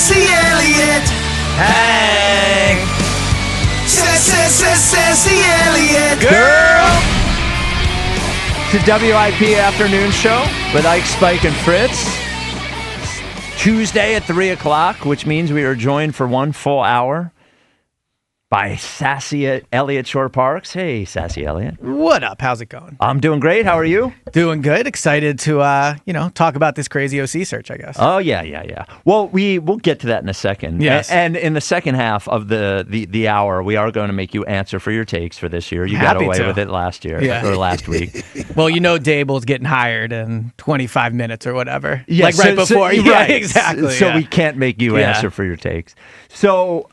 Sassy Eliot. Hey! Sassy Eliot. Girl! It's the WIP Afternoon Show with Ike, Spike, and Fritz. Tuesday at 3 o'clock, which means we are joined for one full hour by Sassy Eliot Shorr-Parks. Hey, Sassy Eliot. What up? How's it going? I'm doing great. How are you? Doing good. Excited to, talk about this crazy OC search, I guess. Oh, yeah. Well, we'll get to that in a second. Yes. And in the second half of the hour, we are going to make you answer for your takes for this year. You got Happy away to. with it last year or last week. Well, Dable's getting hired in 25 minutes or whatever. Yeah, like right before. right, exactly. So we can't make you Yeah. answer for your takes. So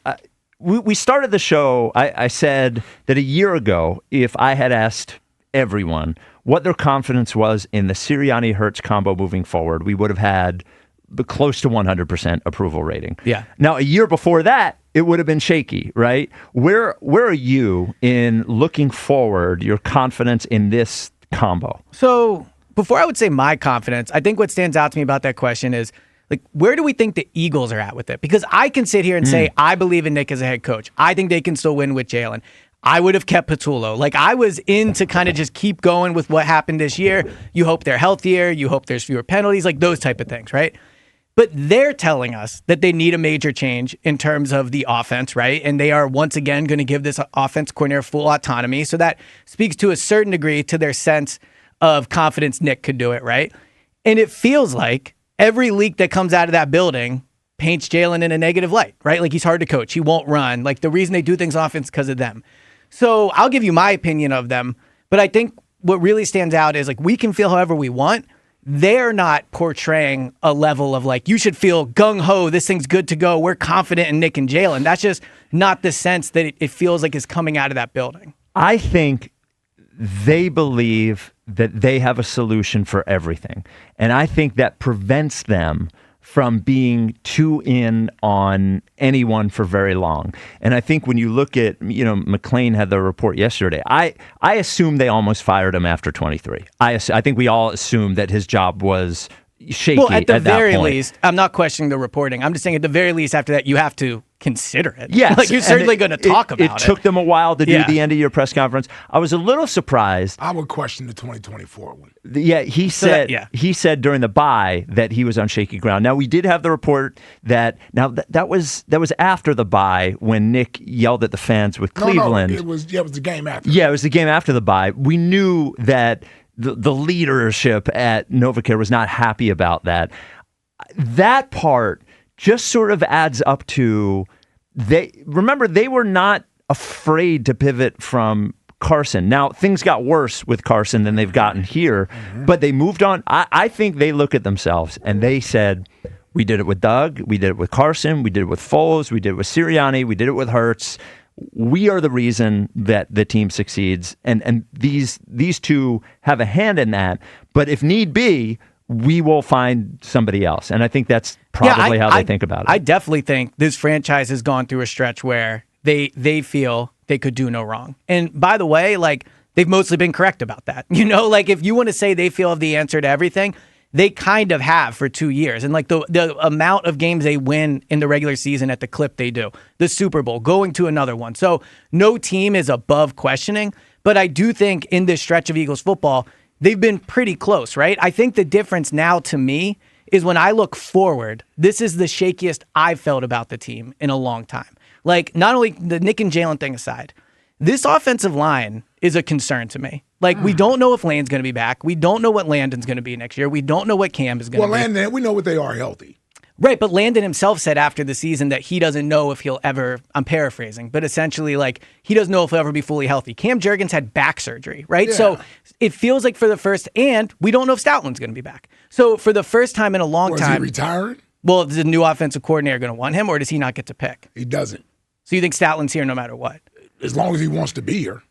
we started the show, I said that a year ago, if I had asked everyone what their confidence was in the Sirianni-Hurts combo moving forward, we would have had close to 100% approval rating. Yeah. Now, a year before that, it would have been shaky, right? Where are you in looking forward, your confidence in this combo? So before I would say my confidence, I think what stands out to me about that question is, like, where do we think the Eagles are at with it? Because I can sit here and say, I believe in Nick as a head coach. I think they can still win with Jalen. I would have kept Patullo. Like, I was in to kind of just keep going with what happened this year. You hope they're healthier. You hope there's fewer penalties, like those type of things, right? But they're telling us that they need a major change in terms of the offense, right? And they are once again going to give this offense coordinator full autonomy. So that speaks to a certain degree to their sense of confidence Nick could do it, right? And it feels like every leak that comes out of that building paints Jalen in a negative light, right? Like, he's hard to coach. He won't run. Like, the reason they do things on offense is because of them. So I'll give you my opinion of them. But I think what really stands out is, like, we can feel however we want. They're not portraying a level of, like, you should feel gung-ho, this thing's good to go, we're confident in Nick and Jalen. That's just not the sense that it feels like is coming out of that building. I think they believe that they have a solution for everything. And I think that prevents them from being too in on anyone for very long. And I think when you look at, McLean had the report yesterday, I assume they almost fired him after 23. I think we all assumed that his job was shaky. Well, at the very point. least, I'm not questioning the reporting. I'm just saying at the very least after that, you have to consider it. Yes. Like, you're certainly going to talk about it. It took them a while to do the end of your press conference. I was a little surprised. I would question the 2024 one. Yeah, he said during the bye that he was on shaky ground. Now, we did have the report that that was after the bye when Nick yelled at the fans with Cleveland. No, it was the game after. Yeah, it was the game after the bye. We knew that the leadership at NovaCare was not happy about that. That part just sort of adds up to they were not afraid to pivot from Carson. Now, things got worse with Carson than they've gotten here, but they moved on. I think they look at themselves and they said, we did it with Doug, we did it with Carson, we did it with Foles, we did it with Sirianni, we did it with Hurts. We are the reason that the team succeeds, and these two have a hand in that. But if need be, we will find somebody else. And I think that's probably how they think about it. I definitely think this franchise has gone through a stretch where they feel they could do no wrong. And by the way, like, they've mostly been correct about that. Like, if you want to say they feel the answer to everything, they kind of have for 2 years. And like the amount of games they win in the regular season at the clip they do, the Super Bowl, going to another one. So no team is above questioning. But I do think in this stretch of Eagles football, they've been pretty close, right? I think the difference now to me is when I look forward, this is the shakiest I've felt about the team in a long time. Like, not only the Nick and Jalen thing aside, this offensive line is a concern to me. Like, we don't know if Lane's going to be back. We don't know what Landon's going to be next year. We don't know what Cam is going to be. Well, Landon, we know what they are healthy. Right, but Landon himself said after the season that he doesn't know if he'll ever, I'm paraphrasing, but essentially, like, he doesn't know if he'll ever be fully healthy. Cam Jurgens had back surgery, right? Yeah. So it feels like for the first, and we don't know if Stoutland's going to be back. So for the first time in a long time. Is he retiring? Well, is the new offensive coordinator going to want him, or does he not get to pick? He doesn't. So you think Stoutland's here no matter what? As long as he wants to be here.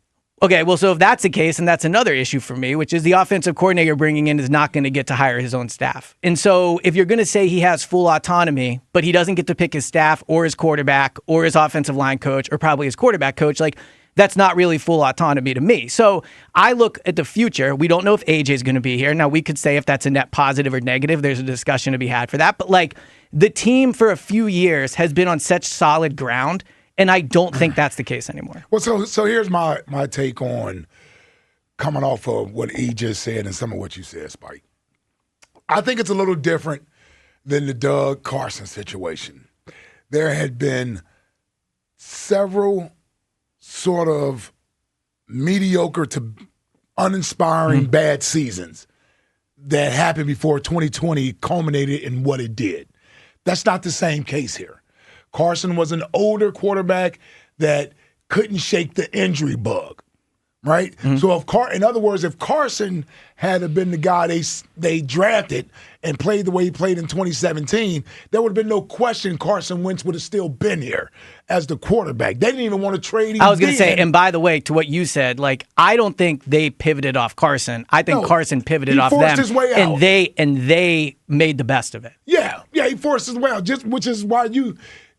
Okay, well, so if that's the case, and that's another issue for me, which is the offensive coordinator you're bringing in is not going to get to hire his own staff. And so if you're going to say he has full autonomy, but he doesn't get to pick his staff or his quarterback or his offensive line coach or probably his quarterback coach, like, that's not really full autonomy to me. So I look at the future. We don't know if AJ is going to be here. Now, we could say if that's a net positive or negative. There's a discussion to be had for that. But, like, the team for a few years has been on such solid ground, and I don't think that's the case anymore. Well, so here's my take on coming off of what E just said and some of what you said, Spike. I think it's a little different than the Doug Carson situation. There had been several sort of mediocre to uninspiring bad seasons that happened before 2020 culminated in what it did. That's not the same case here. Carson was an older quarterback that couldn't shake the injury bug, right? So in other words, if Carson had been the guy they drafted and played the way he played in 2017, there would have been no question Carson Wentz would have still been here as the quarterback. They didn't even want to trade him. I was going to say, and by the way, to what you said, like, I don't think they pivoted off Carson. I think Carson pivoted off them, his way out. and they made the best of it. Yeah, he forced his way out, which is why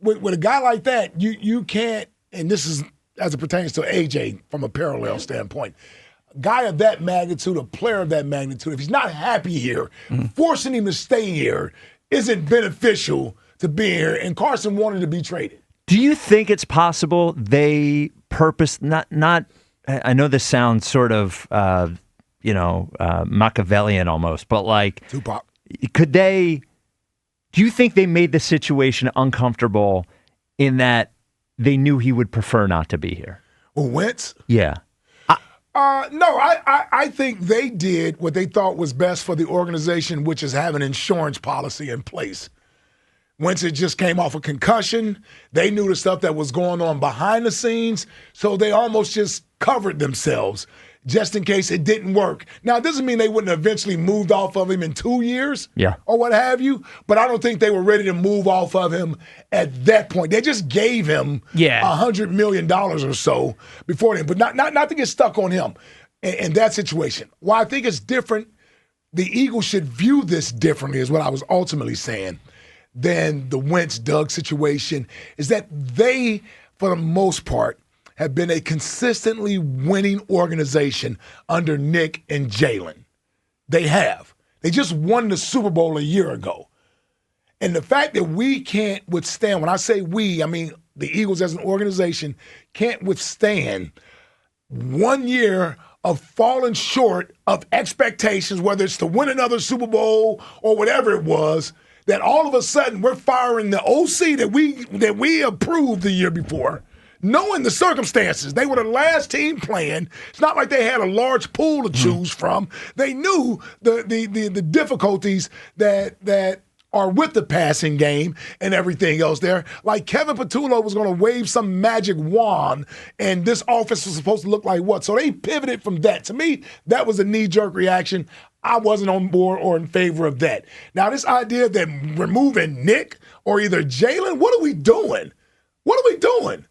with a guy like that, you can't, and this is as it pertains to AJ from a parallel standpoint, a guy of that magnitude, a player of that magnitude, if he's not happy here, forcing him to stay here isn't beneficial to be here, and Carson wanted to be traded. Do you think it's possible they not I know this sounds sort of Machiavellian almost, but like Tupac. Do you think they made the situation uncomfortable in that they knew he would prefer not to be here? Well, Wentz? Yeah. No, I think they did what they thought was best for the organization, which is have an insurance policy in place. Wentz had just came off a concussion. They knew the stuff that was going on behind the scenes, so they almost just covered themselves just in case it didn't work. Now, it doesn't mean they wouldn't have eventually moved off of him in 2 years or what have you, but I don't think they were ready to move off of him at that point. They just gave him $100 million or so before then, but not to get stuck on him in that situation. Why I think it's different, the Eagles should view this differently is what I was ultimately saying, than the Wentz-Doug situation, is that they, for the most part, have been a consistently winning organization under Nick and Jalen. They have. They just won the Super Bowl a year ago. And the fact that we can't withstand, when I say we, I mean the Eagles as an organization can't withstand 1 year of falling short of expectations, whether it's to win another Super Bowl or whatever it was, that all of a sudden we're firing the OC that we approved the year before. Knowing the circumstances, they were the last team playing. It's not like they had a large pool to choose from. They knew the difficulties that are with the passing game and everything else there. Like Kevin Patullo was going to wave some magic wand, and this offense was supposed to look like what? So they pivoted from that. To me, that was a knee-jerk reaction. I wasn't on board or in favor of that. Now, this idea that removing Nick or either Jalen, what are we doing? What are we doing?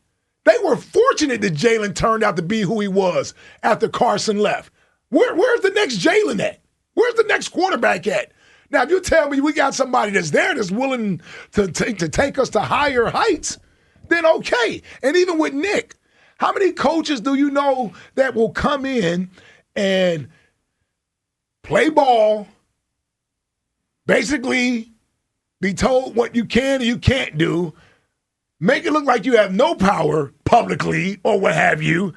They were fortunate that Jalen turned out to be who he was after Carson left. Where's the next Jalen at? Where's the next quarterback at? Now, if you tell me we got somebody that's there that's willing to take us to higher heights, then okay. And even with Nick, how many coaches do you know that will come in and play ball, basically be told what you can and you can't do, make it look like you have no power publicly or what have you,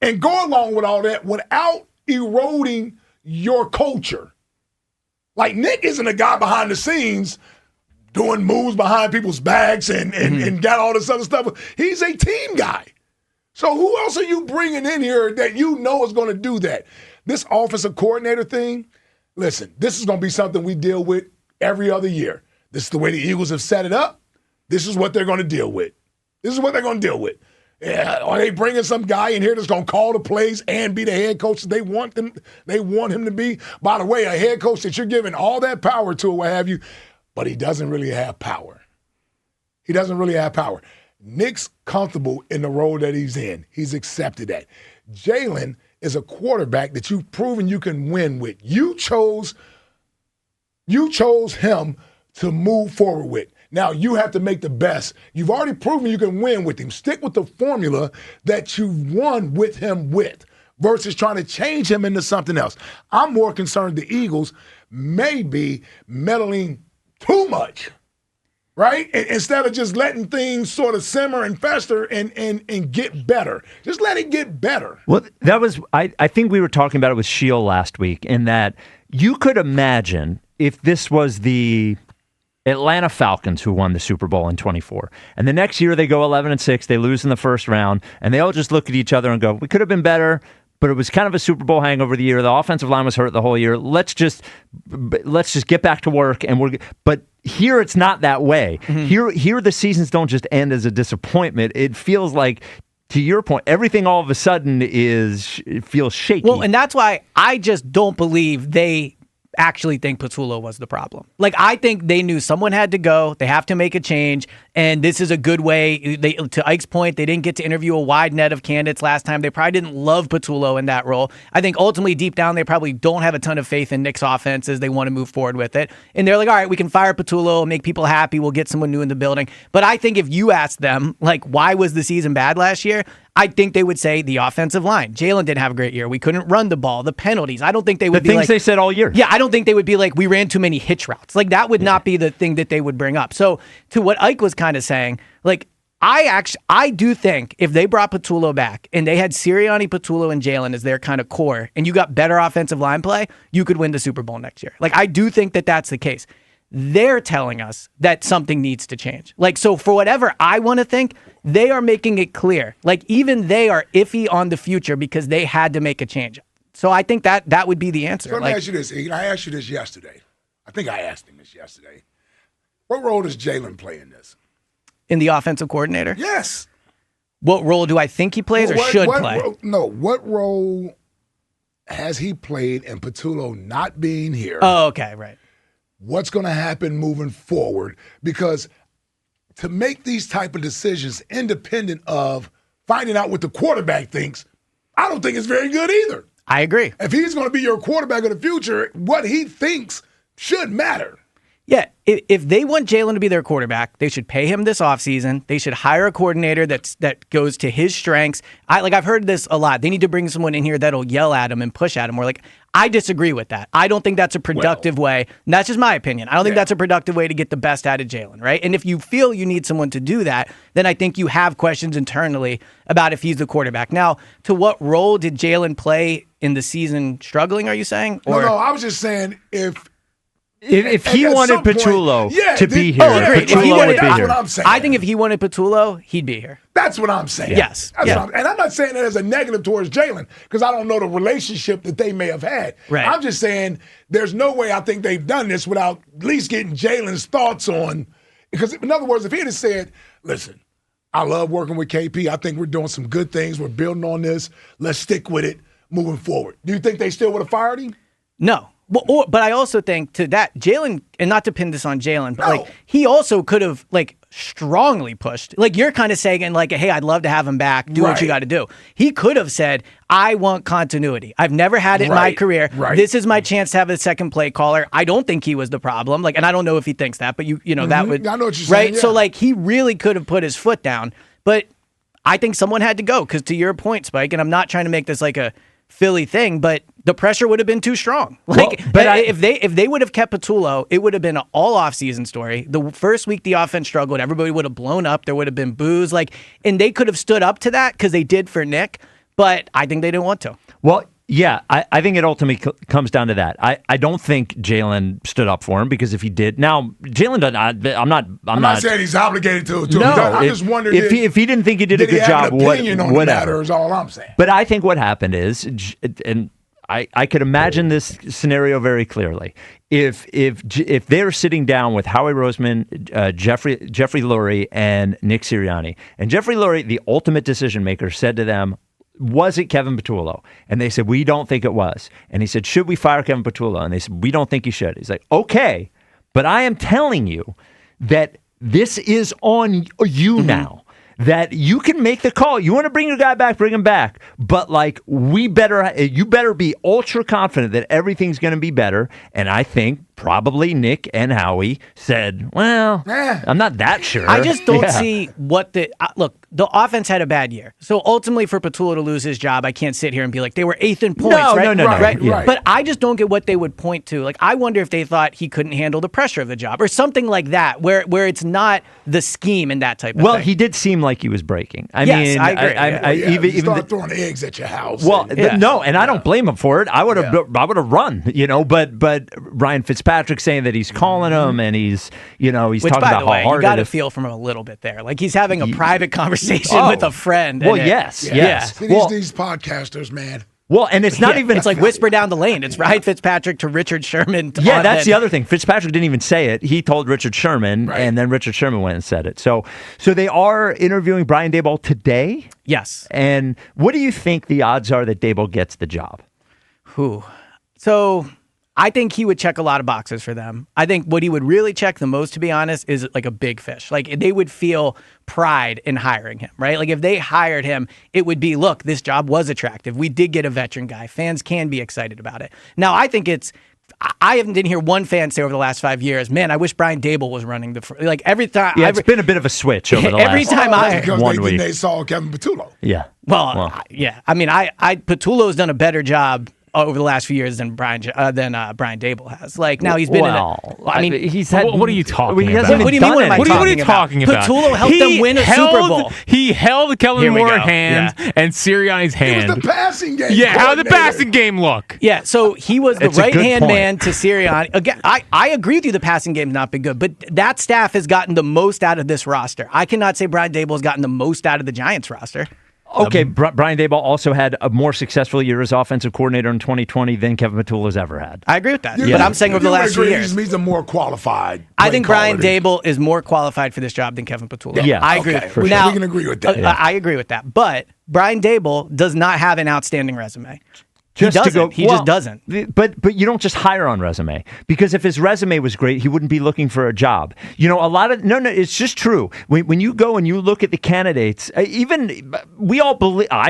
and go along with all that without eroding your culture? Like, Nick isn't a guy behind the scenes doing moves behind people's backs and got all this other stuff. He's a team guy. So who else are you bringing in here that you know is going to do that? This offensive coordinator thing, listen, this is going to be something we deal with every other year. This is the way the Eagles have set it up. This is what they're going to deal with. This is what they're going to deal with. Are they bringing some guy in here that's going to call the plays and be the head coach that they want him to be? By the way, a head coach that you're giving all that power to or what have you, but he doesn't really have power. He doesn't really have power. Nick's comfortable in the role that he's in. He's accepted that. Jalen is a quarterback that you've proven you can win with. You chose him to move forward with. Now, you have to make the best. You've already proven you can win with him. Stick with the formula that you've won with him with versus trying to change him into something else. I'm more concerned the Eagles may be meddling too much right? Instead of just letting things sort of simmer and fester and get better. Just let it get better. Well, that was, I think we were talking about it with Shield last week, in that you could imagine if this was the Atlanta Falcons who won the Super Bowl in 24, and the next year they go 11-6, they lose in the first round, and they all just look at each other and go, we could have been better, but it was kind of a Super Bowl hangover the year. The offensive line was hurt the whole year. Let's just get back to work, and but here it's not that way. Mm-hmm. Here the seasons don't just end as a disappointment. It feels like, to your point, everything all of a sudden feels shaky. Well, and that's why I just don't believe they actually think Patullo was the problem. Like, I think they knew someone had to go. They have to make a change, and this is a good way. To Ike's point, they didn't get to interview a wide net of candidates last time. They probably didn't love Patullo in that role. I think ultimately, deep down, they probably don't have a ton of faith in Nick's offenses. They want to move forward with it. And they're like, all right, we can fire Patullo, make people happy. We'll get someone new in the building. But I think if you ask them, like, why was the season bad last year? I think they would say the offensive line. Jalen didn't have a great year. We couldn't run the ball. The penalties. I don't think they would be like... The things they said all year. Yeah, I don't think they would be like, we ran too many hitch routes. Like, that would not be the thing that they would bring up. So, to what Ike was kind of saying, like, I do think if they brought Patullo back and they had Sirianni, Patullo, and Jalen as their kind of core, and you got better offensive line play, you could win the Super Bowl next year. Like, I do think that that's the case. They're telling us that something needs to change. Like, so for whatever I want to think, they are making it clear. Like, even they are iffy on the future because they had to make a change. So I think that would be the answer. So let me ask you this, Egan. I asked you this yesterday. I think I asked him this yesterday. What role does Jalen play in this? In the offensive coordinator? Yes. What role do I think he plays should play? What role has he played in Patullo not being here? Oh, okay, right. What's going to happen moving forward? Because to make these type of decisions independent of finding out what the quarterback thinks, I don't think it's very good either. I agree. If he's going to be your quarterback of the future, what he thinks should matter. Yeah, if they want Jalen to be their quarterback, they should pay him this offseason. They should hire a coordinator that goes to his strengths. I've heard this a lot. They need to bring someone in here that'll yell at him and push at him. We're like, I disagree with that. I don't think that's a productive way. And that's just my opinion. I don't think that's a productive way to get the best out of Jalen, right? And if you feel you need someone to do that, then I think you have questions internally about if he's the quarterback. Now, to what role did Jalen play in the season struggling, are you saying? Or, no, I was just saying if he wanted Patullo to be here, Patullo would be that's here. what I'm saying. I think if he wanted Patullo, he'd be here. That's what I'm saying. Yes. And I'm not saying that as a negative towards Jalen because I don't know the relationship that they may have had. Right. I'm just saying there's no way I think they've done this without at least getting Jalen's thoughts on. Because in other words, if he had said, listen, I love working with KP. I think we're doing some good things. We're building on this. Let's stick with it moving forward. Do you think they still would have fired him? No. But I also think to that, Jalen, and not to pin this on Jalen, but he also could have strongly pushed. Like, you're kind of saying hey, I'd love to have him back. Do what you got to do. He could have said, I want continuity. I've never had it in my career. Right. This is my chance to have a second play caller. I don't think he was the problem. And I don't know if he thinks that, but you know that would. I know what you're saying. Right. So he really could have put his foot down, but I think someone had to go because to your point, Spike, and I'm not trying to make this like a Philly thing, but the pressure would have been too strong. If they would have kept Patullo, it would have been an all off-season story. The first week the offense struggled, everybody would have blown up. There would have been boos, and they could have stood up to that because they did for Nick. But I think they didn't want to. Well, yeah, I think it ultimately comes down to that. I don't think Jalen stood up for him because if he did, now Jalen doesn't. I'm not saying he's obligated to. No, I'm just wondering if he didn't think he did a good job. Opinion on the matter is all I'm saying. But I think what happened is, and I could imagine this scenario very clearly. If they're sitting down with Howie Roseman, Jeffrey Lurie, and Nick Sirianni, and Jeffrey Lurie, the ultimate decision maker, said to them, was it Kevin Patullo? And they said, we don't think it was. And he said, should we fire Kevin Patullo? And they said, we don't think he should. He's like, okay, but I am telling you that this is on you now. That you can make the call. You want to bring your guy back, bring him back. But you better be ultra confident that everything's going to be better. And I think probably Nick and Howie said, well, I'm not that sure. I just don't see what look, the offense had a bad year. So ultimately for Petulo to lose his job, I can't sit here and be like, they were 8th in points, right? No. Right? Yeah. But I just don't get what they would point to. Like, I wonder if they thought he couldn't handle the pressure of the job or something like that, where it's not the scheme and that type of thing. Well, he did seem like he was breaking. I Yes, mean, I agree. You start throwing eggs at your house. Well, no, and I don't blame him for it. I would have run, But Ryan Fitzpatrick saying that he's calling him and he's Which, talking by about the way, how hard you got to it is. feel from him a little bit there. Like he's having a private conversation with a friend. Well, and yes. See, these podcasters, man. Well, and it's not even. It's like whisper down the lane. It's Ryan Fitzpatrick to Richard Sherman. Yeah, that's the other thing. Fitzpatrick didn't even say it. He told Richard Sherman, and then Richard Sherman went and said it. So they are interviewing Brian Daboll today? Yes. And what do you think the odds are that Daboll gets the job? So I think he would check a lot of boxes for them. I think what he would really check the most, to be honest, is like a big fish. Like they would feel pride in hiring him, right? Like if they hired him, it would be, look, this job was attractive. We did get a veteran guy. Fans can be excited about it. Now, I think I didn't hear one fan say over the last 5 years, man, I wish Brian Daboll was running like every time. Yeah, it's been a bit of a switch over the every last time because 1 week. they saw Kevin Petulo. Yeah. Well, yeah. I mean, Petulo's done a better job over the last few years than Brian Daboll has. Like now he's been he's had. What are you talking He about? hasn't What do you done mean? What am I anything. What are you talking about? Petulo helped them win a Super Bowl. He held Kellen Here we Moore's go. hand and Sirianni's It hand. was the passing game. Yeah, how did the coordinator. passing game look? Yeah, so he was the It's a good right-hand point. man to Sirianni. Again, I agree with you, the passing game's not been good, but that staff has gotten the most out of this roster. I cannot say Brian Daboll has gotten the most out of the Giants roster. Okay, Brian Daboll also had a more successful year as offensive coordinator in 2020 than Kevin Petulo's ever had. I agree with that. You- But I'm saying over the you last few agree years. he's a more qualified. I think play Brian caller. Daboll is more qualified for this job than Kevin Petulo. Yeah. I agree. Okay, with for sure. Now, We can agree with that. I agree with that. But Brian Daboll does not have an outstanding resume. Just he to doesn't. go- He just doesn't. But you don't just hire on resume, because if his resume was great, he wouldn't be looking for a job. A lot of it's just true. When you go and you look at the candidates, I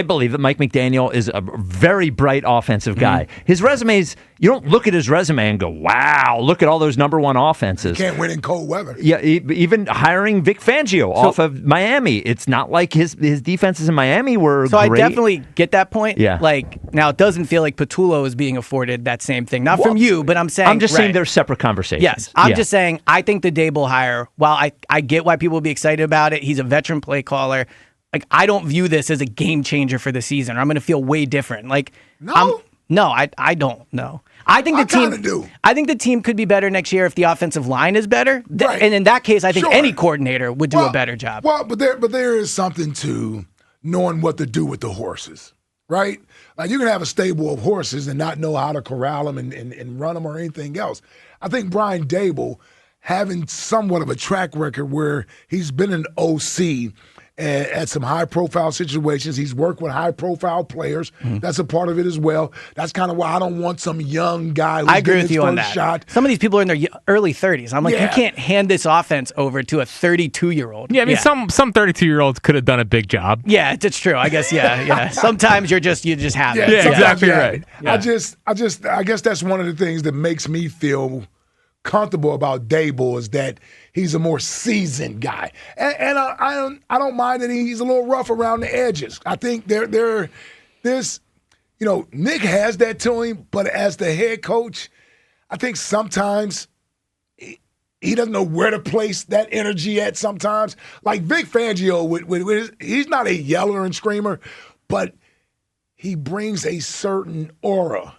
believe that Mike McDaniel is a very bright offensive guy. His resumes, you don't look at his resume and go, wow, look at all those number one offenses. Can't win in cold weather. Yeah, even hiring Vic Fangio off of Miami, it's not like his defenses in Miami were So great. I definitely get that point. Yeah. Like now, it doesn't feel like Petulo is being afforded that same thing. Not from you, but I'm saying. I'm just saying right. they're separate conversations. Yes, I'm Yeah. just saying I think the Daboll hire, while I get why people will be excited about it, he's a veteran play caller. Like I don't view this as a game changer for the season, or I'm going to feel way different. Like No? I don't know. I think the kinda team do. I think the team could be better next year if the offensive line is better. Right. And in that case, I think Sure. any coordinator would do a better job. Well, but there is something to knowing what to do with the horses, right? Like you can have a stable of horses and not know how to corral them and run them or anything else. I think Brian Daboll, having somewhat of a track record where he's been an OC at some high-profile situations. He's worked with high-profile players. That's a part of it as well. That's kind of why I don't want some young guy who's I agree getting with his you on first that. shot. Some of these people are in their early 30s. I'm like, Yeah. you can't hand this offense over to a 32-year-old. Yeah, I mean, some 32-year-olds could have done a big job. Yeah, it's true. I guess. Yeah. Sometimes you just have it. Yeah, sometimes exactly you have right. it. Yeah. I guess that's one of the things that makes me feel comfortable about Daboll is that he's a more seasoned guy, and I don't mind that he's a little rough around the edges. I think there's Nick has that to him, but as the head coach, I think sometimes he doesn't know where to place that energy at. Sometimes, like Vic Fangio, he's not a yeller and screamer, but he brings a certain aura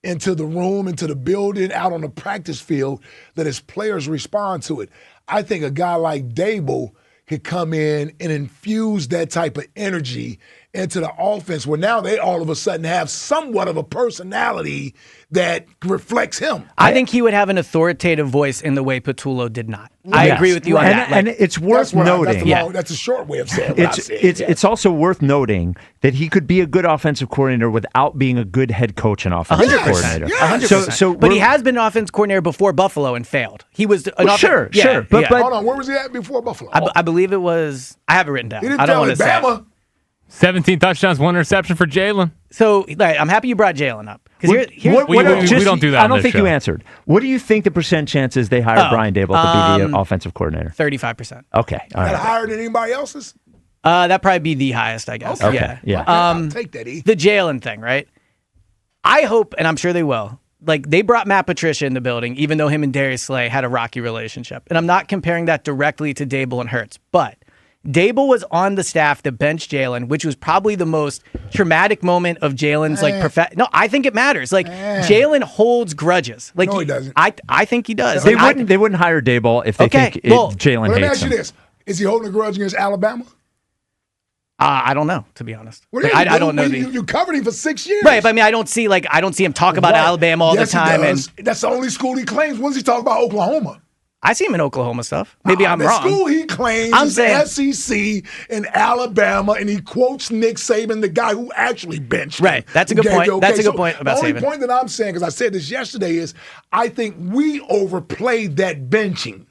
into the room, into the building, out on the practice field that his players respond to it. I think a guy like Daboll could come in and infuse that type of energy into the offense where now they all of a sudden have somewhat of a personality that reflects him. I think he would have an authoritative voice in the way Petulo did not. I agree with you on that. And it's worth noting. That's a short way of saying what I said. It's also worth noting that he could be a good offensive coordinator without being a good head coach and offensive 100%. coordinator. 100%. But he has been an offense coordinator before Buffalo and failed. He was sure. But Hold on, where was he at before Buffalo? I believe it was. I have it written down. He didn't I don't tell want to say. Bama. 17 touchdowns, 1 interception for Jalen. So I'm happy you brought Jalen up Because here's We don't do that I on don't this think show. you answered. What do you think the percent chances they hire Brian Dable to be the offensive coordinator? 35%. Okay, all That right. higher than anybody else's? That'd probably be the highest, I guess. Okay. Yeah. I'll take that, E. The Jalen thing, right? I hope, and I'm sure they will, like they brought Matt Patricia in the building, even though him and Darius Slay had a rocky relationship. And I'm not comparing that directly to Dable and Hurts, but Dable was on the staff that benched Jalen, which was probably the most traumatic moment of Jalen's No, I think it matters. Like Jalen holds grudges. Like No, he doesn't. I think he does. They Like, wouldn't hire Dable if they think Jalen Let me hates ask you him. this. Is he holding a grudge against Alabama? I don't know, to be honest. What Like, do you I don't know. You covered him for 6 years. Right, but I mean, I don't see him talk about Right. Alabama all Yes, the he time, does. and That's the only school he claims. When's he talk about Oklahoma? I see him in Oklahoma stuff. Maybe I'm the wrong. school he claims I'm is saying- the SEC in Alabama, and he quotes Nick Saban, the guy who actually benched him. Right. That's a good Okay, point. okay, That's a good so point about The Saban. only point that I'm saying, because I said this yesterday, is I think we overplayed that benching.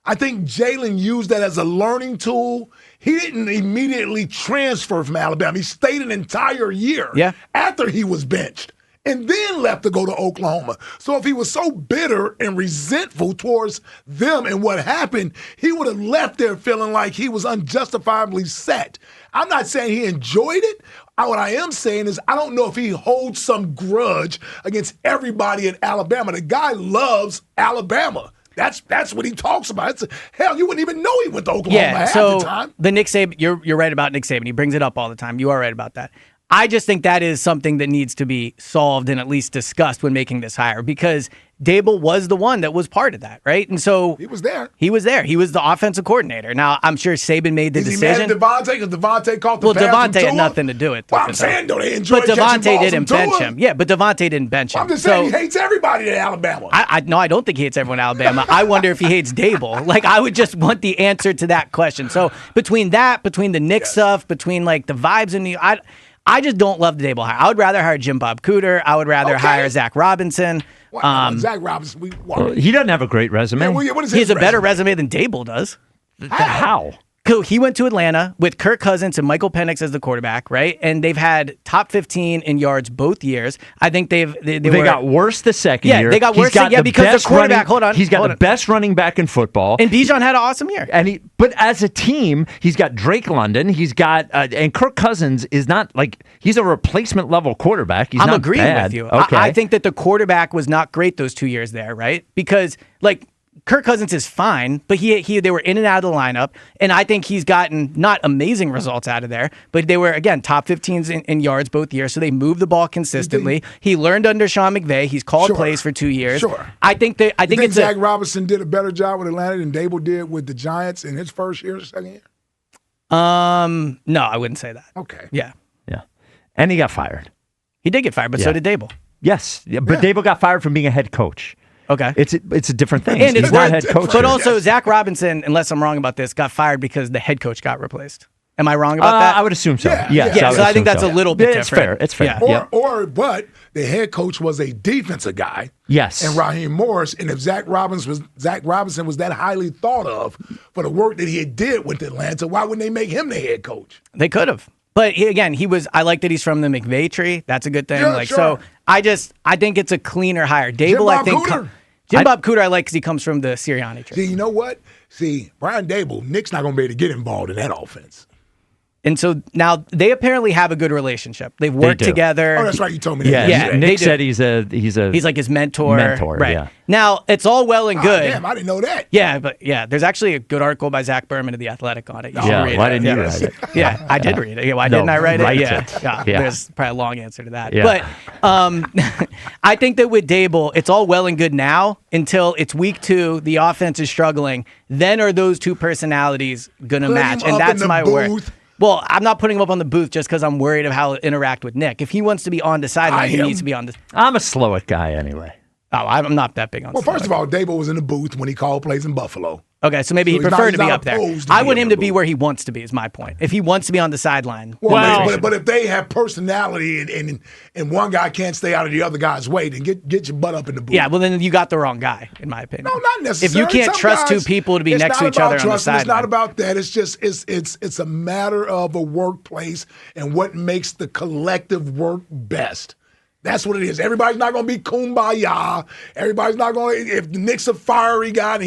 I think Jalen used that as a learning tool. He didn't immediately transfer from Alabama. He stayed an entire year after he was benched and then left to go to Oklahoma. So if he was so bitter and resentful towards them and what happened, he would have left there feeling like he was unjustifiably set. I'm not saying he enjoyed it. What I am saying is I don't know if he holds some grudge against everybody in Alabama. The guy loves Alabama. That's what he talks about. Hell, you wouldn't even know he went to Oklahoma half so the time. the Nick Saban, you're right about Nick Saban. He brings it up all the time. You are right about that. I just think that is something that needs to be solved and at least discussed when making this hire because Dable was the one that was part of that, right? And so he was there. He was there. He was the offensive coordinator. Now, I'm sure Saban made the decision. Is he mad at Devontae because Devontae caught the pass Devontae from had Tua? nothing to do with it. Well, I'm saying, though, they enjoyed But catching Devontae balls didn't from bench Tua. him. Yeah, but Devontae didn't bench him. I'm just saying he hates everybody in Alabama. No, I don't think he hates everyone in Alabama. I wonder if he hates Dable. Like, I would just want the answer to that question. So between the Nick stuff, between like the vibes in New York, I just don't love the Dable hire. I would rather hire Jim Bob Cooter. I would rather hire Zach Robinson. Zach Robinson, he doesn't have a great resume. What is he his has a better resume? resume than Dable does. How? He went to Atlanta with Kirk Cousins and Michael Penix as the quarterback, right? And they've had top 15 in yards both years. I think they got worse the second year. Yeah, they got He's worse. got Yeah, the because best the quarterback. running- He's got the best running back in football. And Bijan had an awesome year. But as a team, he's got Drake London. He's got and Kirk Cousins is not like he's a replacement level quarterback. He's I'm not agreeing bad. with you. Okay. I think that the quarterback was not great those 2 years there, right? Because like Kirk Cousins is fine, but they were in and out of the lineup, and I think he's gotten not amazing results out of there, but they were again top 15s in yards both years, so they moved the ball consistently. He learned under Sean McVay. He's called plays for 2 years. Sure. I think You think Zach Robinson did a better job with Atlanta than Dable did with the Giants in his first year or second year? No, I wouldn't say that. Okay. Yeah. And he got fired. He did get fired, but so did Dable. Yes, but Dable got fired from being a head coach. Okay. It's a different thing. And He's it's not head coach. But also, Zach Robinson, unless I'm wrong about this, got fired because the head coach got replaced. Am I wrong about that? I would assume so. Yeah. Yes, Yeah, would so I think assume that's so. a little bit It's different. fair. It's fair. Yeah. But the head coach was a defensive guy. Yes. And Raheem Morris. And if Zach Robinson was that highly thought of for the work that he did with Atlanta, why wouldn't they make him the head coach? They could have. But I like that he's from the McVay tree. That's a good thing. Yeah, So sure. I think it's a cleaner hire. Dable, I think. Cooter. Bob Cooter, I like because he comes from the Sirianni tree. See, you know what? Brian Dable, Nick's not going to be able to get involved in that offense. And so now they apparently have a good relationship. They've worked together. Oh, that's right. You told me that. Yeah, Yeah, Nick they said do. he's like his mentor. Right. Yeah. Now it's all well and good. Damn, I didn't know that. Yeah, but there's actually a good article by Zach Berman of The Athletic on it. You should Yeah, read why it. didn't you write it? Yeah, I did read it. Yeah, why No, didn't I write it? write Yeah. it. Yeah, Yeah. There's probably a long answer to that. Yeah. But I think that with Dable, it's all well and good now until it's week 2, the offense is struggling. Then are those two personalities going to Put match? him And up that's in the my worry. booth. Well, I'm not putting him up on the booth just because I'm worried of how he'll interact with Nick. If he wants to be on the sideline, he needs to be on the. I'm a Slowick guy anyway. Oh, I'm not that big on. Well, first of all, Dable was in the booth when he called plays in Buffalo. Okay, so maybe So he'd he's prefer not- to be he's not up there. opposed to I being want in him the to be booth. where he wants to be, is my point. If he wants to be on the sideline. But if they have personality and one guy can't stay out of the other guy's way, then get your butt up in the booth. Yeah, well, then you got the wrong guy, in my opinion. No, not necessarily. If you can't Some trust guys, two people to be it's next not to each about other on the trusting. It's not sideline. about that. It's just it's a matter of a workplace and what makes the collective work best. That's what it is. Everybody's not going to be kumbaya. Everybody's not going to. If Nick's a fiery guy and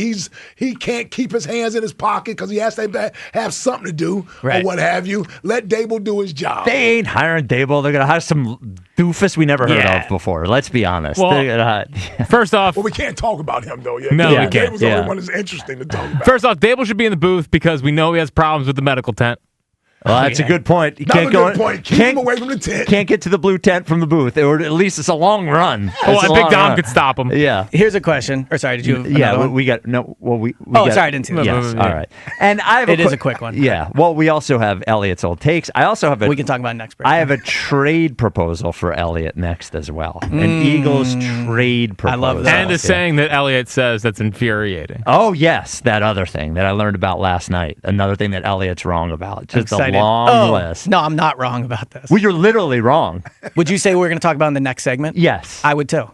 he can't keep his hands in his pocket because he has to have something to do or what have you, let Dable do his job. They ain't hiring Dable. They're going to hire some doofus we never heard of before. Let's be honest. Well, first off, we can't talk about him though yet. No, we can't. Dable's the only one that's interesting to talk about. First off, Dable should be in the booth because we know he has problems with the medical tent. Well, that's a good point. You That's a good point. Keep him away from the tent. Can't get to the blue tent from the booth, or at least it's a long run. Well, Big Dom could stop him. Yeah. Here's a question. Or sorry, did you? Yeah, we got no. Well, we Oh, got, sorry, I didn't see that. Yes, all right. And I have It is a quick one. Yeah. Well, we also have Elliot's old takes. I also have We can talk about it next break. I have a trade proposal for Elliot next as well. An Eagles trade proposal. love that. And a saying that Eliot says that's infuriating. Oh yes, that other thing that I learned about last night. Another thing that Elliot's wrong about. Just a Excited. long list. No, I'm not wrong about this. Well, you're literally wrong. Would you say we're going to talk about in the next segment? Yes. I would too.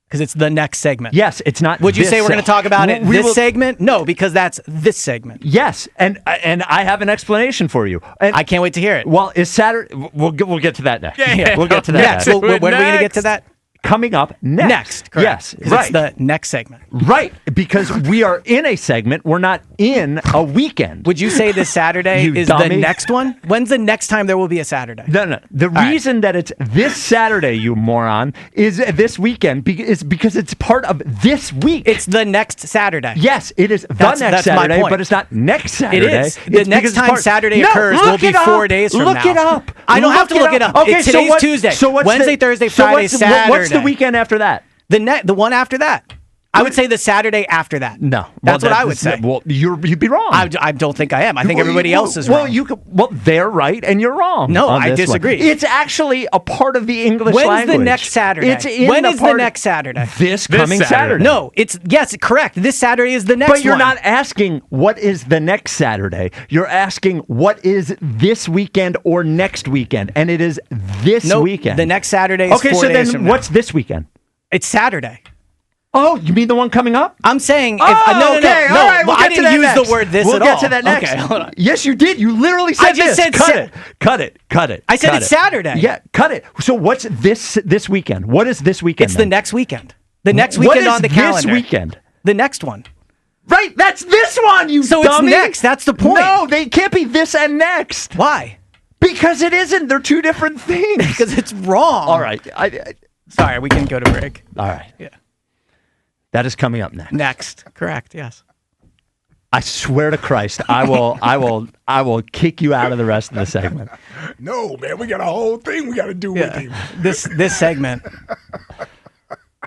Because it's the next segment. Yes, it's not. Would you this say we're going to talk about it this will- segment? No, because that's this segment. Yes, and I have an explanation for you. And I can't wait to hear it. well, is Saturday? We'll get to that next. Yeah. We'll get to that Next. next. When are we going to get to that? Coming up next. Next. Correct. Yes, 'Cause right. It's the next segment. Right, because we are in a segment. We're not in a weekend. Would you say this Saturday You is dummy. the next one? When's the next time there will be a Saturday? No. The right. reason that it's this Saturday, you moron, is this weekend is because it's part of this week. It's the next Saturday. Yes, it is the That's next my Saturday, point. but it's not next Saturday. It is. The It's next because it's time Saturday No, occurs look will be it up. 4 days from look now. Look it up. I don't have to look it up. Okay, Today's Tuesday. So what's Wednesday, Thursday, Friday, what's Saturday. the weekend after that? The one after that. I would say the Saturday after that. No, That's what I would say. Well, you'd be wrong. I don't think I am. I think everybody else is well, wrong. they're right and you're wrong. No, on I this one. disagree. It's actually a part of the English When's language. the next Saturday? It's in When is the part- next Saturday? This coming Saturday. No, yes, correct. This Saturday is the next one. But you're not asking what is the next Saturday. You're asking what is this weekend or next weekend, and it is this weekend. The next Saturday is okay, 4 so days then from now. what's this weekend? It's Saturday. Oh, you mean the one coming up? I'm saying if, Oh, no. okay. All right, we'll I get to didn't that use next. the word this we'll at get all. to that next. Okay, hold on. Yes, you did. You literally said I just this. said cut it. Cut it. I said Cut it's it. Saturday. Yeah, cut it. So what's this weekend? What is this weekend? It's the then? next weekend. The next What weekend is on the calendar. This weekend. The next one. Right, that's this one, you So dummy. it's next. That's the point. No, they can't be this and next. Why? Because it isn't. They're two different things. Because it's wrong. All right. Sorry, we can go to break. All right. Yeah. That is coming up next. Next. Correct. Yes. I swear to Christ, I will kick you out of the rest of the segment. No, man, we got a whole thing we got to do with him. This segment.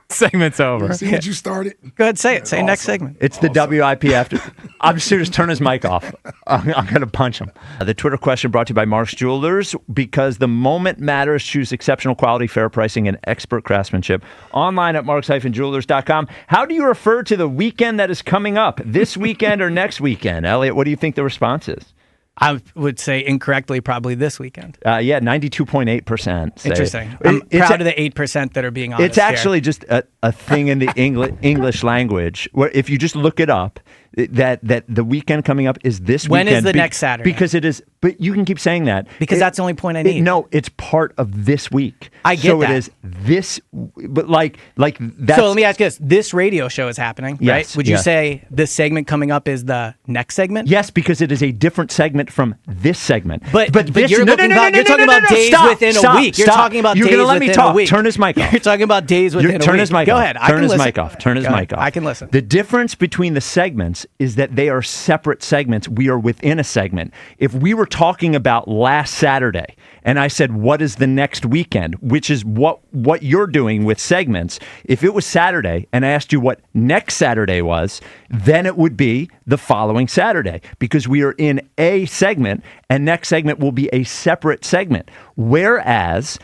Segment's over. See what you started? Go ahead, say it. Say next segment. It's the WIP after. I'm serious. Turn his mic off. I'm going to punch him. The Twitter question brought to you by Mark's Jewelers, because the moment matters. Choose exceptional quality, fair pricing, and expert craftsmanship. Online at marks-jewelers.com. How do you refer to the weekend that is coming up? This weekend or next weekend? Elliot, what do you think the response is? I would say incorrectly probably this weekend. Yeah, 92.8% say. Interesting. I'm proud of the 8% that are being honest. It's actually just a thing in the English language where if you just look it up, that the weekend coming up is this When weekend. is the next Saturday? Because it is, but you can keep saying that. Because that's the only point I need. No, it's part of this week. I get so that. it is this, but like that's. So let me ask you this. This radio show is happening, Yes, right? Would you yes. say this segment coming up is the next segment? Yes, because it is a different segment from this segment. But this, you're no, looking no, no, about- no, you're no, talking no, about no, days stop, within a stop, week. You're stop. talking about You're days gonna let me within a talk. week. Turn his mic off. You're talking about days within a week. Turn his mic Go off. ahead. I Turn can his listen. mic off. Turn his Go mic ahead. off. I can listen. The difference between the segments is that they are separate segments. We are within a segment. If we were talking about last Saturday and I said, what is the next weekend, which is what you're doing with segments, if it was Saturday and I asked you what next Saturday was, then it would be the following Saturday, because we are in a segment and next segment will be a separate segment. Whereas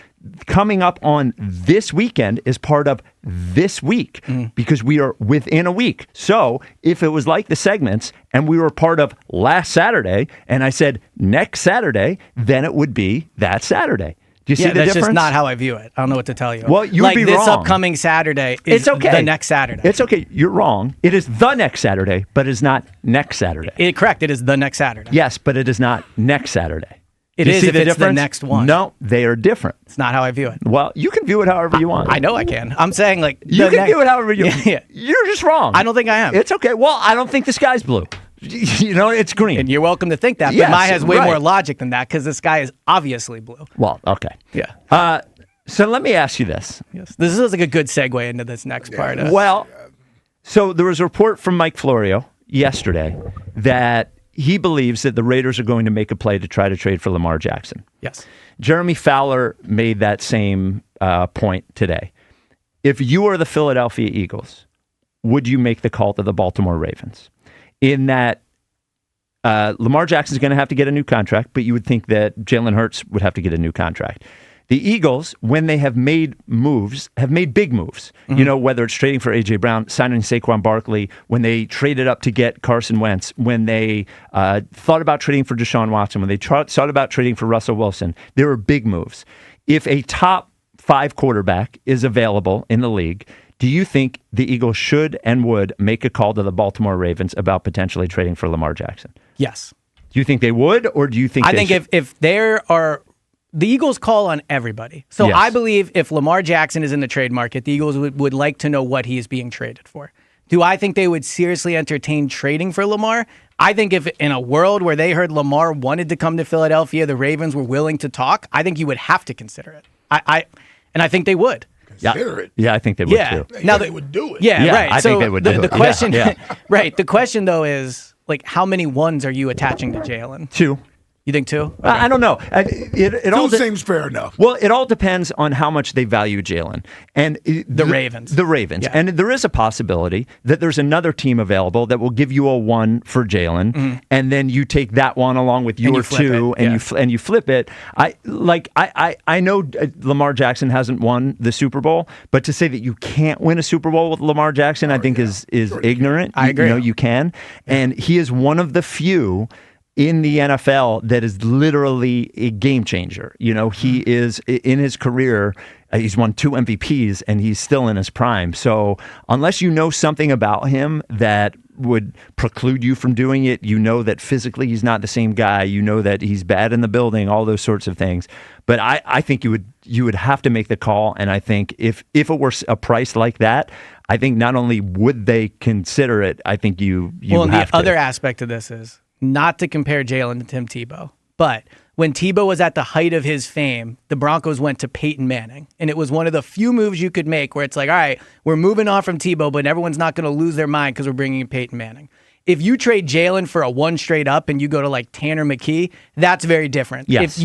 coming up on this weekend is part of this week because we are within a week. So if it was like the segments and we were part of last Saturday and I said next Saturday, then it would be that Saturday. Do you see the that's difference? just not how I view it. I don't know what to tell you. Well, you would like be this wrong. upcoming Saturday is It's okay. the next Saturday. It's okay. You're wrong. It is the next Saturday, but it's not next Saturday. Correct. It is the next Saturday. Yes, but it is not next Saturday. It You is see if it's the difference? next one. No, they are different. It's not how I view it. Well, you can view it however you want. I know I can. I'm saying like You can view it however you want. Yeah. You're just wrong. I don't think I am. It's okay. Well, I don't think the sky's blue. You know, it's green. And you're welcome to think that, but Yes, mine has way right. more logic than that because the sky is obviously blue. Well, okay. Yeah. So let me ask you this. Yes. This is like a good segue into this next part. Well, so there was a report from Mike Florio yesterday that he believes that the Raiders are going to make a play to try to trade for Lamar Jackson. Yes. Jeremy Fowler made that same point today. If you are the Philadelphia Eagles, would you make the call to the Baltimore Ravens? In that Lamar Jackson is going to have to get a new contract, but you would think that Jalen Hurts would have to get a new contract. The Eagles, when they have made moves, have made big moves. Mm-hmm. You know, whether it's trading for A.J. Brown, signing Saquon Barkley, when they traded up to get Carson Wentz, when they thought about trading for Deshaun Watson, when they thought about trading for Russell Wilson, there were big moves. If a top 5 quarterback is available in the league, do you think the Eagles should and would make a call to the Baltimore Ravens about potentially trading for Lamar Jackson? Yes. Do you think they would, or do you think I think if there are... The Eagles call on everybody. So Yes. I believe if Lamar Jackson is in the trade market, the Eagles would like to know what he is being traded for. Do I think they would seriously entertain trading for Lamar? I think if in a world where they heard Lamar wanted to come to Philadelphia, the Ravens were willing to talk, I think you would have to consider it. And I think they would. Consider it. Yeah, I think they would too. Now they would do it. Yeah, Yeah, right. I so think they would do the it. question, Yeah. right? The question though is like, how many ones are you attaching to Jalen? 2. You think 2? I don't know. It all Two seems fair enough. Well, it all depends on how much they value Jalen and the Ravens. The Ravens, Yeah. and there is a possibility that there's another team available that will give you a 1 for Jalen, and then you take that one along with your you flip 2, it. and Yeah. you flip it. I know Lamar Jackson hasn't won the Super Bowl, but to say that you can't win a Super Bowl with Lamar Jackson, I think is ignorant. I agree. You know, you can, and he is one of the few in the NFL that is literally a game changer. You know, he is in his career, he's won 2 MVPs and he's still in his prime. So unless you know something about him that would preclude you from doing it, you know that physically he's not the same guy, you know that he's bad in the building, all those sorts of things. But I think you would have to make the call, and I think if it were a price like that, I think not only would they consider it, I think you Well, and have the to. other aspect of this is not to compare Jalen to Tim Tebow, but when Tebow was at the height of his fame, the Broncos went to Peyton Manning, and it was one of the few moves you could make where it's like, all right, we're moving on from Tebow, but everyone's not going to lose their mind because we're bringing in Peyton Manning. If you trade Jalen for a 1 straight up and you go to like Tanner McKee, that's very different. Yes.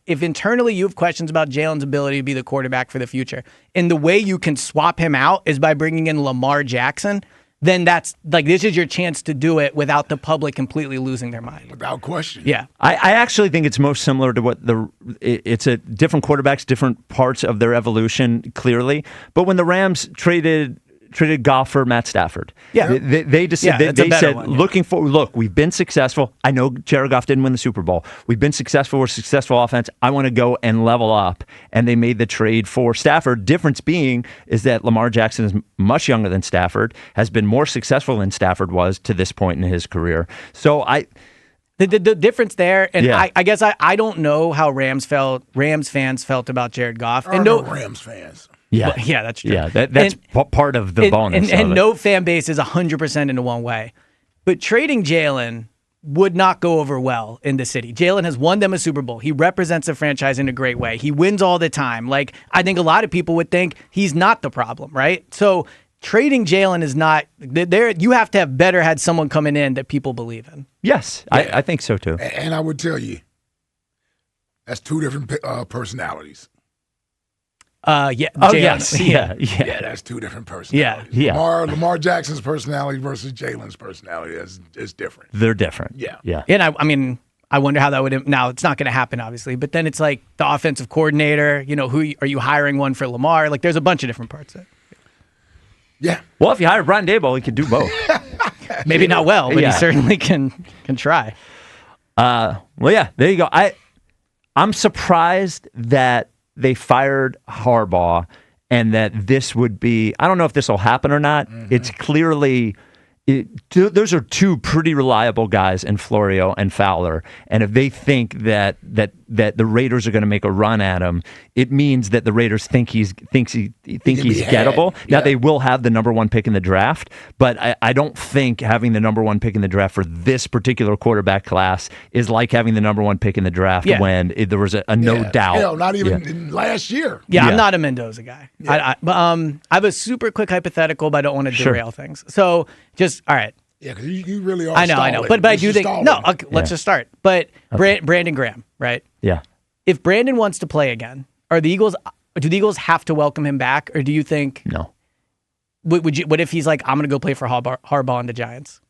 If internally you have questions about Jalen's ability to be the quarterback for the future, and the way you can swap him out is by bringing in Lamar Jackson, then that's like, this is your chance to do it without the public completely losing their mind. Without question. Yeah. I actually think it's most similar to what it's a different quarterbacks, different parts of their evolution, clearly. But when the Rams traded Goff for Matt Stafford, Yeah. they just Yeah, said, that's a better said one, yeah. look, we've been successful. I know Jared Goff didn't win the Super Bowl. We've been successful. We're a successful offense. I want to go and level up. And they made the trade for Stafford. Difference being is that Lamar Jackson is much younger than Stafford, has been more successful than Stafford was to this point in his career. So The difference there, and Yeah. I guess I don't know how Rams fans felt about Jared Goff. There are And no no, Rams fans. yeah, Well, yeah, that's true. Yeah, that's part of the bonus. And of it. no fan base is 100% into one way. But trading Jalen would not go over well in the city. Jalen has won them a Super Bowl. He represents the franchise in a great way. He wins all the time. Like, I think a lot of people would think he's not the problem, right? So trading Jalen is not there. You have to have better had someone coming in that people believe in. Yes, I think so too. And I would tell you, that's 2 different personalities. Yeah. Oh Jalen. yes, yeah. Yeah, that's 2 different personalities. Yeah. Lamar Jackson's personality versus Jalen's personality is different. They're different. Yeah. And I mean, I wonder how that would. Now it's not going to happen, obviously. But then it's like the offensive coordinator. You know, who are you hiring one for Lamar? Like, there's a bunch of different parts there. Yeah. Well, if you hire Brian Daboll, he could do both. Maybe not well, but Yeah. he certainly can try. Well, yeah, there you go. I'm surprised that they fired Harbaugh and that this would be, I don't know if this will happen or not. It's clearly those are two pretty reliable guys in Florio and Fowler, and if they think that the Raiders are going to make a run at him, it means that the Raiders think he's gettable. Now they will have the number 1 pick in the draft, but I don't think having the number 1 pick in the draft for this particular quarterback class is like having the number 1 pick in the draft when there was a no doubt. Hell, not even in last year. Yeah, I'm not a Mendoza guy. I have a super quick hypothetical, but I don't want to derail things. So just all right. Yeah, because you really are. I know, but I do think okay, let's just start. But Brandon Graham, right? Yeah. If Brandon wants to play again, do the Eagles have to welcome him back, or do you think no? What if he's like, I'm going to go play for Harbaugh and the Giants?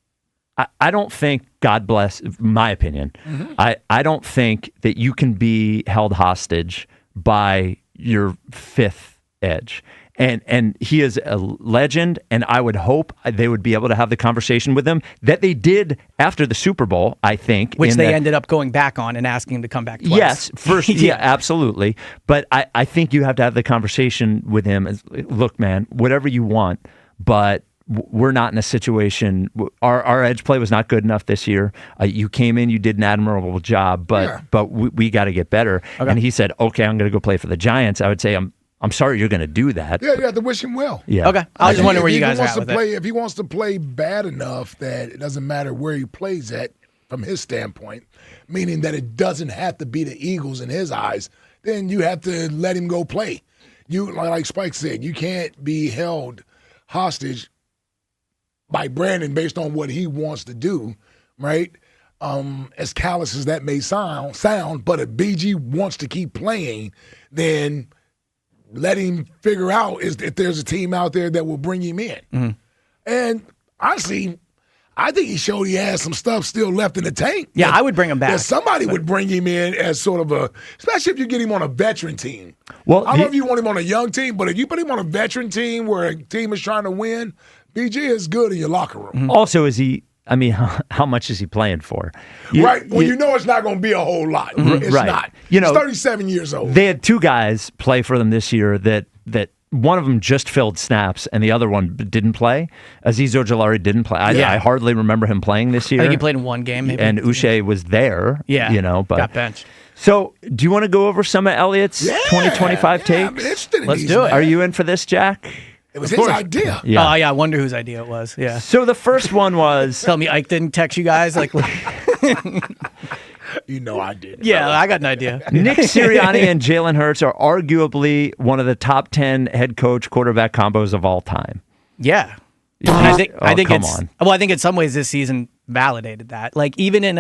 I don't think, God bless, my opinion, I don't think that you can be held hostage by your 5th edge. And he is a legend, and I would hope they would be able to have the conversation with him that they did after the Super Bowl, I think. Which they ended up going back on and asking him to come back twice. Yes, first, absolutely. But I think you have to have the conversation with him. Look, man, whatever you want, but we're not in a situation. Our edge play was not good enough this year. You came in, you did an admirable job, but we got to get better. Okay. And he said, okay, I'm going to go play for the Giants. I would say, I'm sorry you're going to do that. Yeah, you have to wish him well. Yeah. Okay. I was just wondering where you guys are at with it. If he wants to play bad enough that it doesn't matter where he plays at from his standpoint, meaning that it doesn't have to be the Eagles in his eyes, then you have to let him go play. You, like Spike said, you can't be held hostage by Brandon based on what he wants to do, right? As callous as that may sound, but if BG wants to keep playing, then let him figure out if there's a team out there that will bring him in. Mm-hmm. And honestly, I think he showed he has some stuff still left in the tank. Yeah, I would bring him back. That somebody would bring him in as sort of especially if you get him on a veteran team. Well, I don't know if you want him on a young team, but if you put him on a veteran team where a team is trying to win, BG is good in your locker room. Mm-hmm. Also, how much is he playing for? Well, you know it's not going to be a whole lot. Mm-hmm. It's not. He's 37 years old. They had 2 guys play for them this year that one of them just filled snaps and the other one didn't play. Azeez Ojulari didn't play. I hardly remember him playing this year. I think he played in 1 game, maybe. And Uche was there. Yeah, but got benched. So, do you want to go over some of Elliot's 2025 takes? Let's do it. Are you in for this, Jack? It was his idea. Yeah. Oh, yeah, I wonder whose idea it was. Yeah. So the first one was... Tell me Ike didn't text you guys? You know I did. Yeah, I got an idea. Nick Sirianni and Jalen Hurts are arguably one of the top 10 head coach quarterback combos of all time. Yeah. I think in some ways this season validated that. Like even in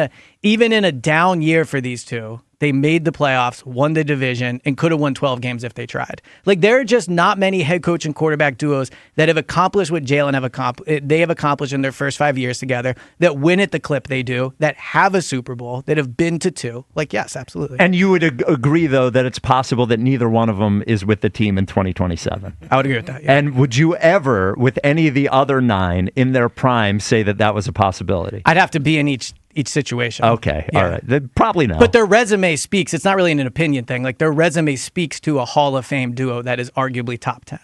a down year for these two, they made the playoffs, won the division, and could have won 12 games if they tried. Like there are just not many head coach and quarterback duos that have accomplished what Jalen have accomplished in their first 5 years together, that win at the clip they do, that have a Super Bowl, that have been to 2. Like yes, absolutely. And you would agree though that it's possible that neither one of them is with the team in 2027. I would agree with that. Yeah. And would you ever, with any of the other 9 in their prime, say that was a possibility? I'd have to be in each situation. Okay, all right. Probably not. But their resume speaks. It's not really an opinion thing. Like their resume speaks to a Hall of Fame duo that is arguably top 10.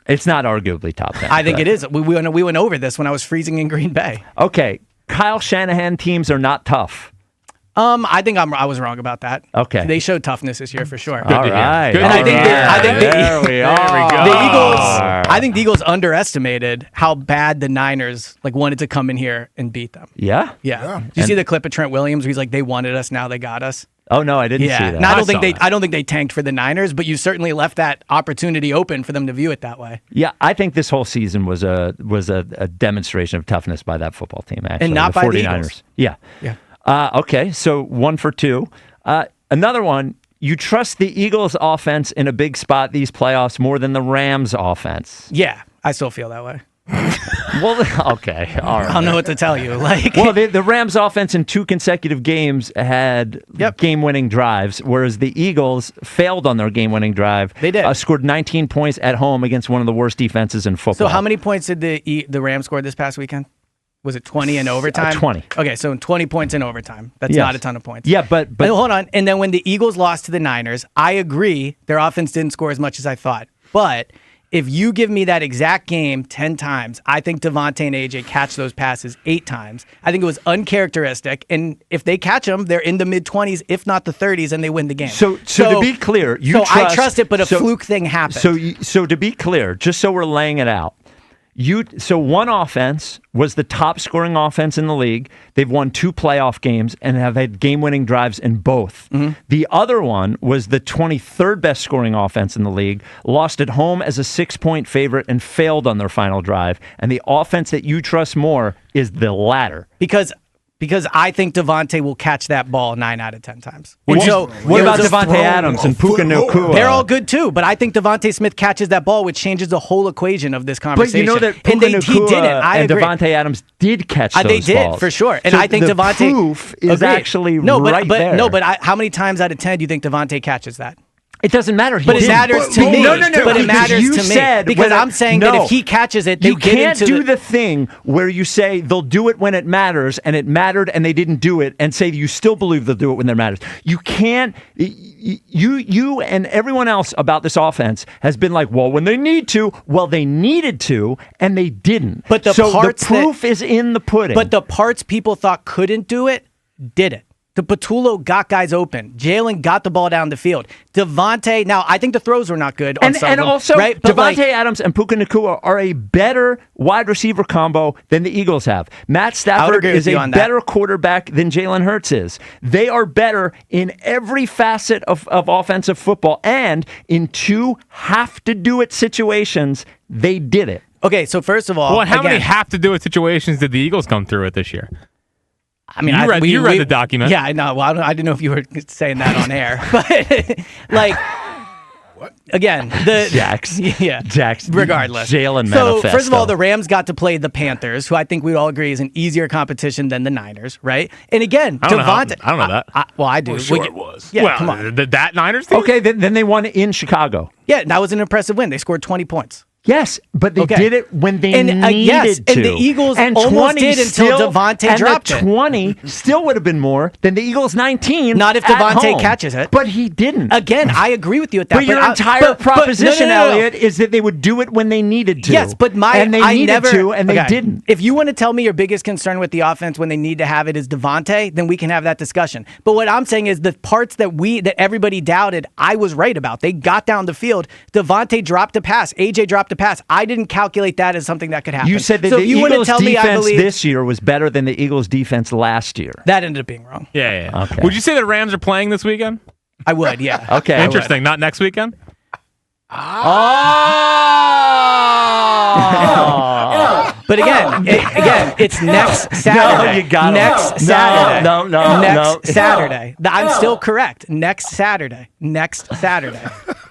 It's not arguably top 10. I think it is. We went over this when I was freezing in Green Bay. Okay, Kyle Shanahan teams are not tough. I think I was wrong about that. Okay, they showed toughness this year for sure. All right, and I think there we are. The Eagles. I think the Eagles underestimated how bad the Niners wanted to come in here and beat them. Yeah. Did you see the clip of Trent Williams where he's like, "They wanted us, now they got us"? Oh no, I didn't see that. No, I don't think they tanked for the Niners, but you certainly left that opportunity open for them to view it that way. Yeah, I think this whole season was a demonstration of toughness by that football team. Actually, and not the by 49ers. the Eagles. Yeah. Okay, so 1 for 2. Another one, you trust the Eagles offense in a big spot these playoffs more than the Rams offense. Yeah, I still feel that way. Well, okay, all right. I don't know what to tell you. Well, the Rams offense in 2 consecutive games had game-winning drives, whereas the Eagles failed on their game-winning drive. They did. Scored 19 points at home against one of the worst defenses in football. So how many points did the Rams score this past weekend? Was it 20 in overtime? 20. Okay, so 20 points in overtime. That's not a ton of points. Yeah, but hold on. And then when the Eagles lost to the Niners, I agree their offense didn't score as much as I thought. But If you give me that exact game 10 times, I think Devontae and AJ catch those passes 8 times. I think it was uncharacteristic. And if they catch them, they're in the mid-20s, if not the 30s, and they win the game. So to be clear, I trust it, but a fluke thing happened. So to be clear, just so we're laying it out, so one offense was the top scoring offense in the league. They've won 2 playoff games and have had game-winning drives in both. Mm-hmm. The other one was the 23rd best scoring offense in the league, lost at home as a 6-point favorite and failed on their final drive. And the offense that you trust more is the latter. Because I think Devontae will catch that ball 9 out of 10 times. What about Devontae Adams and Puka Nacua? They're all good too, but I think Devontae Smith catches that ball, which changes the whole equation of this conversation. But you know that Puka Nacua and Devontae Adams did catch those balls. They did, for sure. And so I think the Devontae proof is actually right there. No, but how many times out of 10 do you think Devontae catches that? It doesn't matter. But it matters to me. No. But it matters to me. Because I'm saying that if he catches it, they you can't do the thing where you say they'll do it when it matters, and it mattered and they didn't do it, and say you still believe they'll do it when it matters. You can't. You and everyone else about this offense has been like, well, when they need to, well, they needed to, and they didn't. But the proof is in the pudding. But the parts people thought couldn't do it, did it. The Patullo got guys open. Jalen got the ball down the field. Devontae, now I think the throws were not good. And also, right? Devontae Adams and Puka Nacua are a better wide receiver combo than the Eagles have. Matt Stafford is a better quarterback than Jalen Hurts is. They are better in every facet of offensive football, and in 2 have-to-do-it situations, they did it. Okay, so first of all, how many have-to-do-it situations did the Eagles come through with this year? I mean, you read the document. Yeah, I know. Well, I didn't know if you were saying that on air, but like, what? Again, Jax. Regardless, Jalen manifesto. So first of all, the Rams got to play the Panthers, who I think we'd all agree is an easier competition than the Niners, right? And again, Devontae. I don't know that. Well, I do. Well, sure it was. Yeah, come on. That Niners team? Okay, then they won in Chicago. Yeah, that was an impressive win. They scored 20 points. Yes, but they did it when they needed to. And the Eagles almost did until Devontae dropped it. And the 20 still would have been more than the Eagles' 19. Not if Devontae catches it. But he didn't. Again, I agree with you at that. But your entire proposition, Eliot, is that they would do it when they needed to. Yes, but they needed to, and they didn't. If you want to tell me your biggest concern with the offense when they need to have it is Devontae, then we can have that discussion. But what I'm saying is the parts that everybody doubted, I was right about. They got down the field. Devontae dropped a pass. AJ dropped a pass. I didn't calculate that as something that could happen. You said that the Eagles' defense this year was better than the Eagles' defense last year. That ended up being wrong. Yeah. Okay. Would you say the Rams are playing this weekend? I would, yeah. Okay. Interesting. Not next weekend? But again, it's next Saturday. No, you got next Saturday. No. Saturday. I'm still correct. Next Saturday.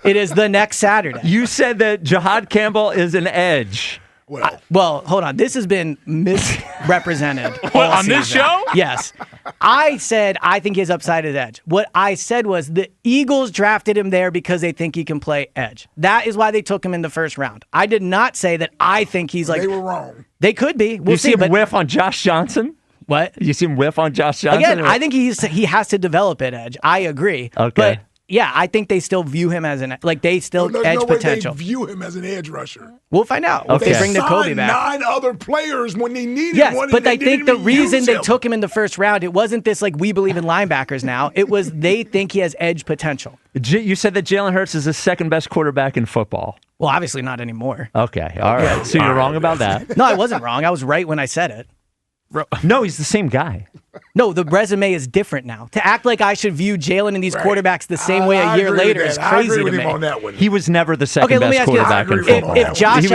It is the next Saturday. You said that Jahad Campbell is an edge. Well, hold on. This has been misrepresented. On this show? Yes. I said I think his upside is edge. What I said was the Eagles drafted him there because they think he can play edge. That is why they took him in the first round. I did not say that I think he's like... They were wrong. They could be. We'll see. You see him whiff on Josh Johnson? What? You see him whiff on Josh Johnson? Again, I think he has to develop at edge. I agree. Okay. But yeah, I think they still view him as they still edge no potential. Way they view him as an edge rusher. We'll find out if they bring the Kobe back. 9 other players when they needed one. Yes, but I think the reason they took him in the first round, it wasn't this like we believe in linebackers now. It was they think he has edge potential. You said that Jalen Hurts is the second best quarterback in football. Well, obviously not anymore. Okay, all right. So you're wrong about that. No, I wasn't wrong. I was right when I said it. No, he's the same guy. No, the resume is different now. To act like I should view Jalen and these quarterbacks the same way a year later is crazy I agree to with me. him on that one. He was never the second best quarterback in football. If Josh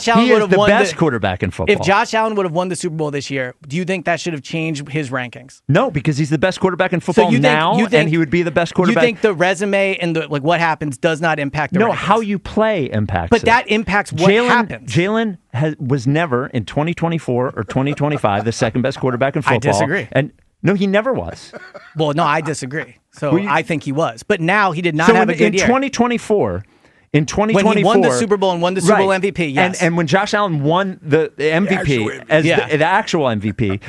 Allen would have won the best quarterback in football. If Josh Allen would have won the Super Bowl this year, do you think that should have changed his rankings? No, because he's the best quarterback in football and he would be the best quarterback. You think the resume and what happens does not impact the rankings? How you play impacts but it. That impacts what happens. Jalen was never in 2024 or 2025 the second best quarterback in football. I disagree. And no, he never was. Well, no, I disagree. So I think he was. But now he did not have a good year. In 2024, when he won the Super Bowl and won the Super Bowl MVP, yes. And when Josh Allen won the MVP the actual MVP,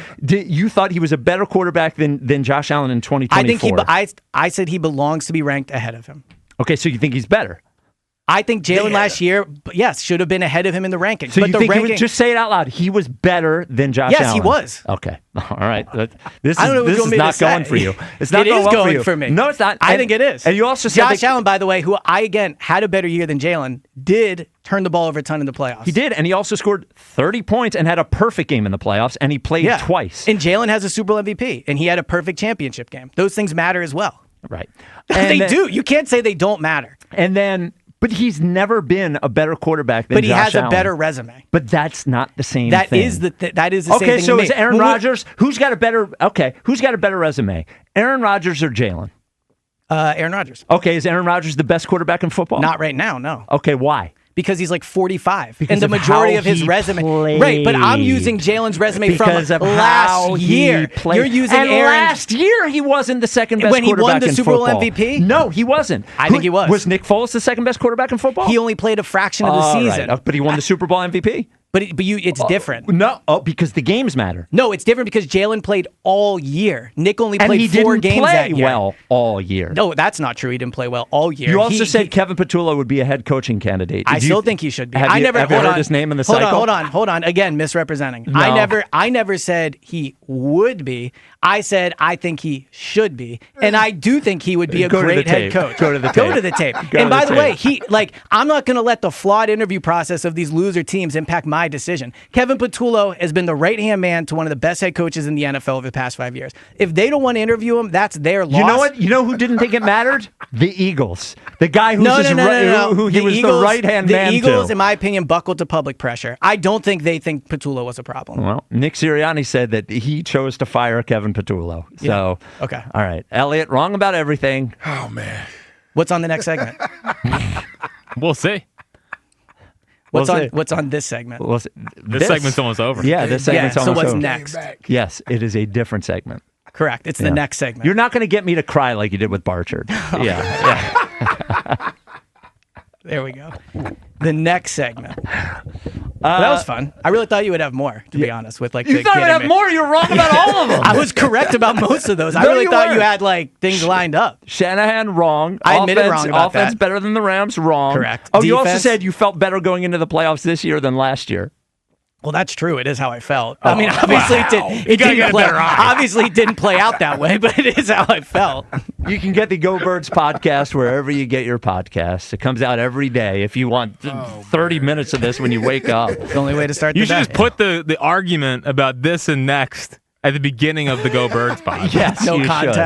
you thought he was a better quarterback than Josh Allen in 2024? I said he belongs to be ranked ahead of him. Okay, so you think he's better? I think Jalen last year, yes, should have been ahead of him in the rankings. So but you the think ranking, he was, just say it out loud, he was better than Josh Allen? Yes, he was. Okay. All right. This I don't know what is you want me to not say. going for you. It's not It is well going for for you. me. No, it's not. I think it is. And you also said Josh Allen, by the way, who I, again, had a better year than Jalen, did turn the ball over a ton in the playoffs. he did, and he also scored 30 points and had a perfect game in the playoffs, and he played twice. And Jalen has a Super Bowl MVP, and he had a perfect championship game. Those things matter as well. Right. They do. You can't say they don't matter. And then, but he's never been a better quarterback than But he Josh has a Allen. better resume. But that's not the same That thing. is the that is the same Okay, thing. so to is me. Aaron When we- Rodgers, who's got a better resume? Aaron Rodgers or Jalen? Aaron Rodgers. Okay, is Aaron Rodgers the best quarterback in football? Not right now, no. Okay, why? Because he's like 45. Because and the of majority how of his he resume. played. Right, but I'm using Jalen's resume Because from of last how year. he played. You're using and Aaron. last year he wasn't the second best When he won quarterback the in Super Bowl football. MVP? No, he wasn't. I think he was. Was Nick Foles the second best quarterback in football? He only played a fraction of the All season. right. But he won the Super Bowl MVP? But it's different. No, because the games matter. No, it's different because Jalen played all year. Nick only And played he 4 didn't games play that year. well all year. No, that's not true. He didn't play well all year. You also He- said Kevin Petullo would be a head coaching candidate. I still think he should be. Have I you, never have you hold heard on. his name in the hold cycle? Hold on. Again, misrepresenting. No. I never said he would be. I said I think he should be, and I do think he would be a Go to the great head tape. coach. Go to the Go tape. to the tape. Go And to by the the way, tape. I'm not going to let the flawed interview process of these loser teams impact my decision. Kevin Petullo has been the right-hand man to one of the best head coaches in the NFL over the past 5 years. If they don't want to interview him, that's their loss. You know what? You know who didn't think it mattered? The Eagles. The guy who No. who he was the right-hand man The Eagles, to. in my opinion, buckled to public pressure. I don't think they think Petullo was a problem. Well, Nick Sirianni said that he chose to fire Kevin Petullo. So, Okay. All right. Elliot, wrong about everything. Oh, man. What's on the next segment? We'll see. What's We'll on see. What's on this segment? Well, This segment's almost over. Yeah, this Yeah. segment's So almost what's over. next? Back. Yes, it is a different segment. Correct. It's the Yeah. next segment. You're not going to get me to cry like you did with Barchard. Yeah. There we go. The next segment. Well, that was fun. I really thought you would have more, to be honest. With like You the thought kid I'd in have me. more. You're wrong about all of them. I was correct about most of those. I No, really you thought you weren't. had like things lined up. Shanahan, wrong. I admitted wrong about offense that. better than the Rams, wrong. Correct. Oh, you also Defense. said you felt better going into the playoffs this year than last year. Well, that's true. It is how I felt. I mean, obviously it gotta didn't get a play. better eye. Obviously, it didn't play out that way, but it is how I felt. You can get the Go Birds podcast wherever you get your podcasts. It comes out every day. If you want 30 minutes of this when you wake up. The only way to start You the should day. just put the argument about this and next at the beginning of the Go Birds podcast. Yes, No you should. context.